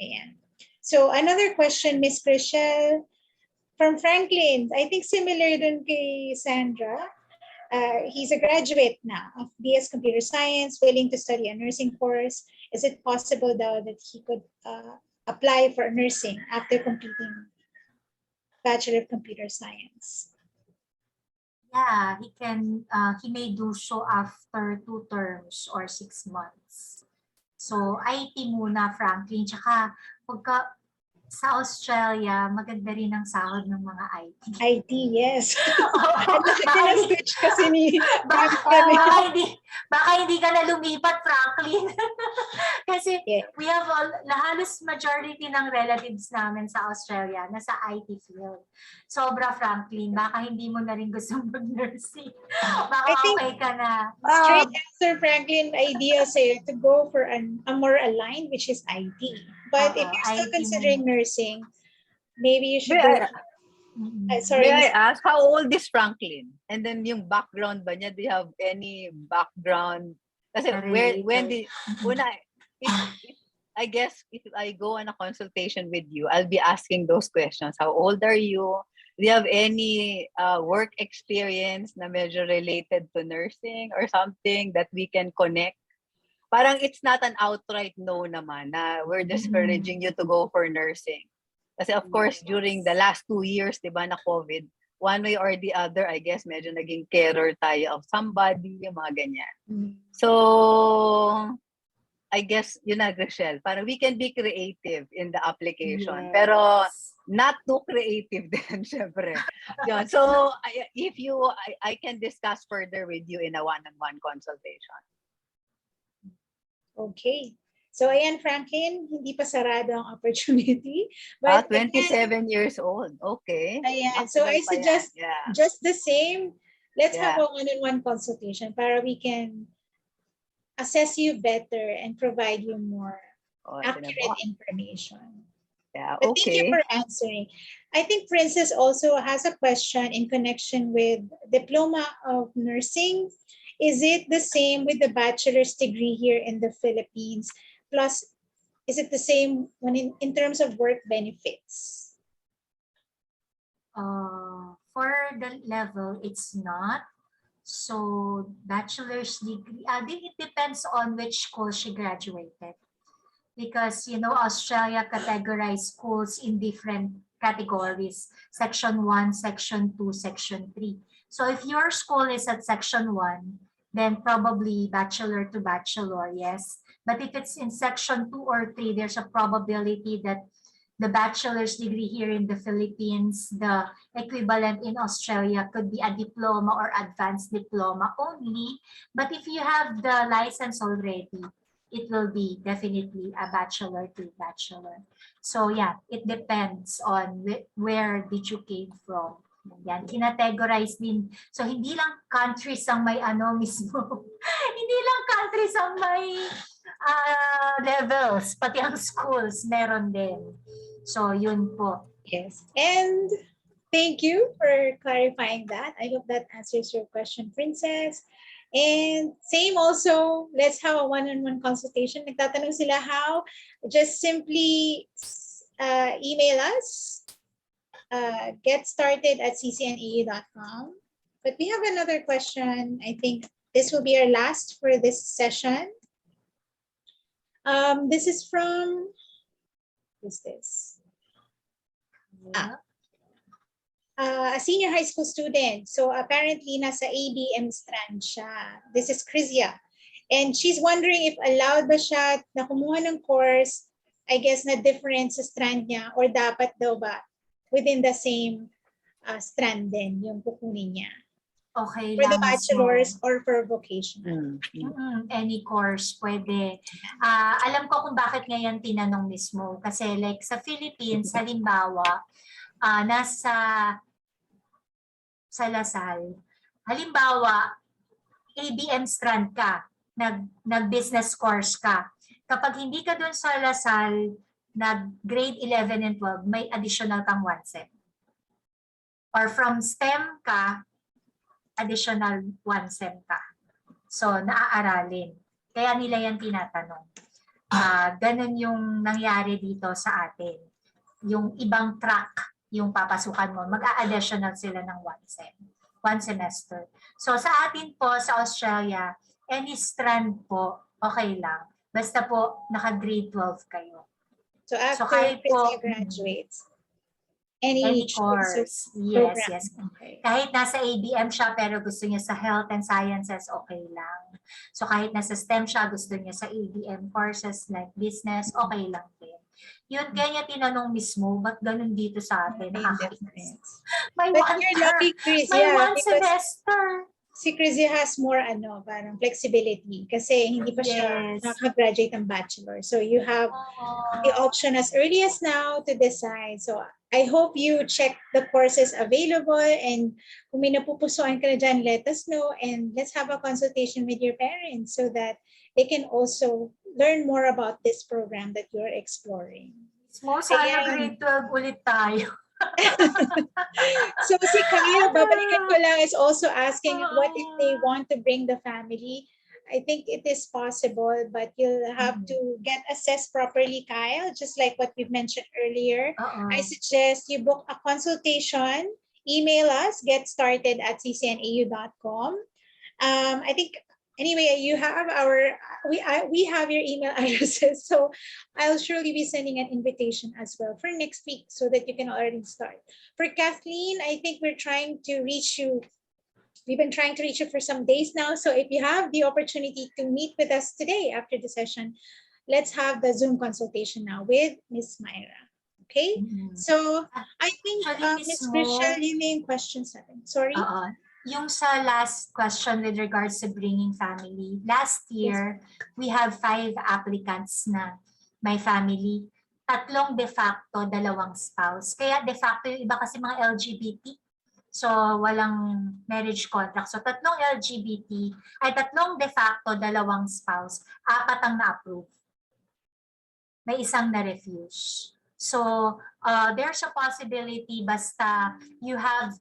Ayan. So another question, Miss Chriselle, from Franklin. I think similar dun kay Sandra. He's a graduate now of BS Computer Science, willing to study a nursing course. Is it possible though that he could apply for nursing after completing Bachelor of Computer Science? Yeah, he can. He may do so after 2 terms or 6 months. So IT muna, Franklin. Tsaka pagka sa Australia, maganda rin ang sahod ng mga IT. IT, yes. baka, Switch kasi ni baka hindi ka na lumipat, Franklin. Kasi yeah. we have halos majority ng relatives namin sa Australia nasa IT field. Sobra, Franklin. Baka hindi mo na rin gusto mag-nursing. Baka okay ka na. Straight answer, Franklin, idea sa'yo to go for a more aligned, which is IT. But if you're still IT considering nursing, maybe you should May go. May I ask, how old is Franklin? And then yung background ba niya? Do you have any background? Kasi I guess if I go on a consultation with you, I'll be asking those questions. How old are you? Do you have any work experience na medyo related to nursing or something that we can connect? Parang it's not an outright no naman na we're discouraging you to go for nursing. Kasi of course, during the last 2 years, di ba, na COVID, one way or the other, I guess, medyo naging carer tayo of somebody, yung mga ganyan. So, I guess, yun na, Rochelle, parang we can be creative in the application. Yes. Pero, not too creative din, syempre. Yun. So, if you, I can discuss further with you in a one-on-one consultation. Okay. So, ayan, Franklin, hindi pa sarado ang opportunity. But 27 again, years old. Okay. Ayan. So, I suggest just the same. Let's have a one-on-one consultation para we can assess you better and provide you more accurate information. Yeah, but thank you for answering. I think Princess also has a question in connection with diploma of nursing. Is it the same with the bachelor's degree here in the Philippines? Plus, is it the same when in terms of work benefits? For the level, it's not. So, bachelor's degree, it depends on which school she graduated. Because, you know, Australia categorized schools in different categories. Section 1, Section 2, Section 3. So, if your school is at Section 1, then probably bachelor to bachelor, yes. But if it's in Section 2 or 3, there's a probability that the bachelor's degree here in the Philippines, the equivalent in Australia could be a diploma or advanced diploma only. But if you have the license already, it will be definitely a bachelor to bachelor. So yeah, it depends on where did you came from. Yan, kinategorize din. So hindi lang countries ang may ano mismo. Hindi lang countries ang may levels, pati ang schools meron din. So yun po. Yes. And thank you for clarifying that. I hope that answers your question, Princess. And same also, let's have a one-on-one consultation. Nagtatanong sila how, just simply email us, get started at ccneu.com. But we have another question. I think this will be our last for this session. This is from, who's this? A senior high school student. So apparently nasa ABM strand siya. This is Krizia. And she's wondering if allowed ba siya na kumuha ng course, I guess na different sa strand niya, or dapat daw ba within the same strand din yung kukunin niya. Okay For lang the bachelor's mismo. or for vocational. Any course pwede. Alam ko kung bakit ngayon tinanong mismo. Kasi like sa Philippines, halimbawa, nasa sa Lasal, halimbawa, ABM strand ka, nag-business course ka. Kapag hindi ka dun sa Lasal, nag-grade 11 and 12, may additional kang 1 sem. Or from STEM ka, additional 1 sem ka. So, naaaralin. Kaya nila yan tinatanong. Ganun yung nangyari dito sa atin. Yung ibang track, yung papasukan mo, mag-a-additional sila ng 1 sem. 1 semester. So, sa atin po, sa Australia, any strand po, okay lang. Basta po, naka-grade 12 kayo. So after kahit po, Krizia graduates, any course. program. Yes. Okay. Kahit nasa ABM siya pero gusto niya sa health and sciences, okay lang. So kahit nasa STEM siya, gusto niya sa ABM courses like business, okay lang din. Yun, kaya niya tinanong mismo, ba't ganun dito sa atin? Nakakainis. May But one you're lucky, Chris, may yeah, one because semester. si Krizia has more parang flexibility kasi hindi pa siya Yes. nakagraduate ng bachelor. So you have the option as early as now to decide. So I hope you check the courses available, and kung may napupusuan ka na dyan, let us know, and let's have a consultation with your parents so that they can also learn more about this program that you're exploring. Sana Ayan. grade 12 ulit tayo. So si Kyle, babalikan ko lang, is also asking what if they want to bring the family. I think it is possible, but you'll have to get assessed properly, Kyle, just like what we mentioned earlier. I suggest you book a consultation, email us, get started at ccnau.com. I think anyway, you have we have your email addresses, so I'll surely be sending an invitation as well for next week so that you can already start. For Kathleen, I think we're trying to reach you. We've been trying to reach you for some days now. So if you have the opportunity to meet with us today after the session, let's have the Zoom consultation now with Miss Myra. Okay? So I think Miss Michelle, you may question 7. Sorry. Yung sa last question with regards to bringing family, last year, we have 5 applicants na may family. 3 de facto, 2 spouse. Kaya de facto yung iba kasi mga LGBT. So, walang marriage contract. So, 3 LGBT, ay 3 de facto, 2 spouse, 4 ang na-approve. May 1 na-refuse. So, there's a possibility basta you have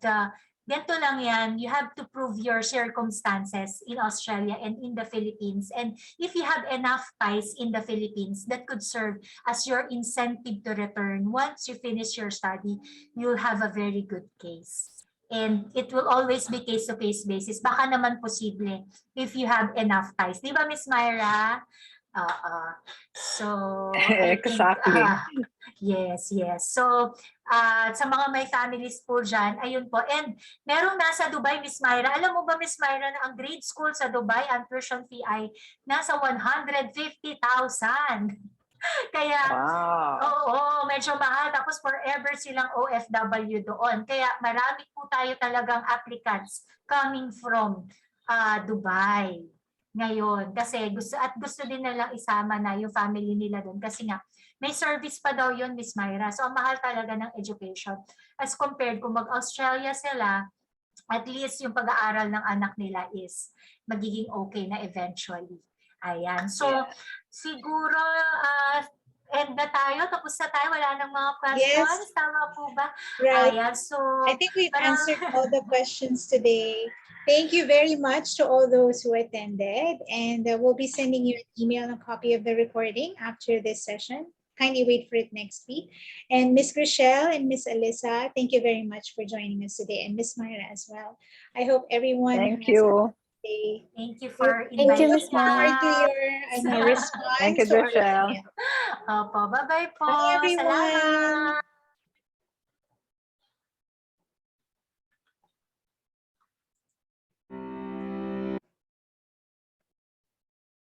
ganito lang yan, you have to prove your circumstances in Australia and in the Philippines. And if you have enough ties in the Philippines, that could serve as your incentive to return. Once you finish your study, you'll have a very good case. And it will always be case-to-case basis. Baka naman posible if you have enough ties. Di ba, Miss Myra? So, exactly. Yes. So, sa mga may families po dyan, ayun po. And merong nasa Dubai, Miss Myra. Alam mo ba, Miss Myra, na ang grade school sa Dubai, ang tuition fee ay nasa 150,000. Kaya, oo, medyo mahal. Tapos forever silang OFW doon. Kaya marami po tayo talagang applicants coming from Dubai. ngayon kasi gusto din nilang isama na yung family nila doon kasi nga may service pa daw yun, Miss Myra. So, ang mahal talaga ng education. As compared kung mag-Australia sila, at least yung pag-aaral ng anak nila is magiging okay na eventually. Ayan. So, Yeah. siguro, end na tayo. Tapos na tayo. Wala nang mga questions. Yes. Tama po ba? Right. Ayan. So, I think we've parang- answered all the questions today. Thank you very much to all those who attended. And we'll be sending you an email and a copy of the recording after this session. Kindly wait for it next week. And Miss Rochelle and Miss Alyssa, thank you very much for joining us today. And Miss Myra as well. I hope everyone Thank has you. a good day. thank you for Thank you, inviting Miss Look forward to Ma. your response Thank you, to our Rochelle. email. Opo, bye-bye po. Bye, everyone. Salamat.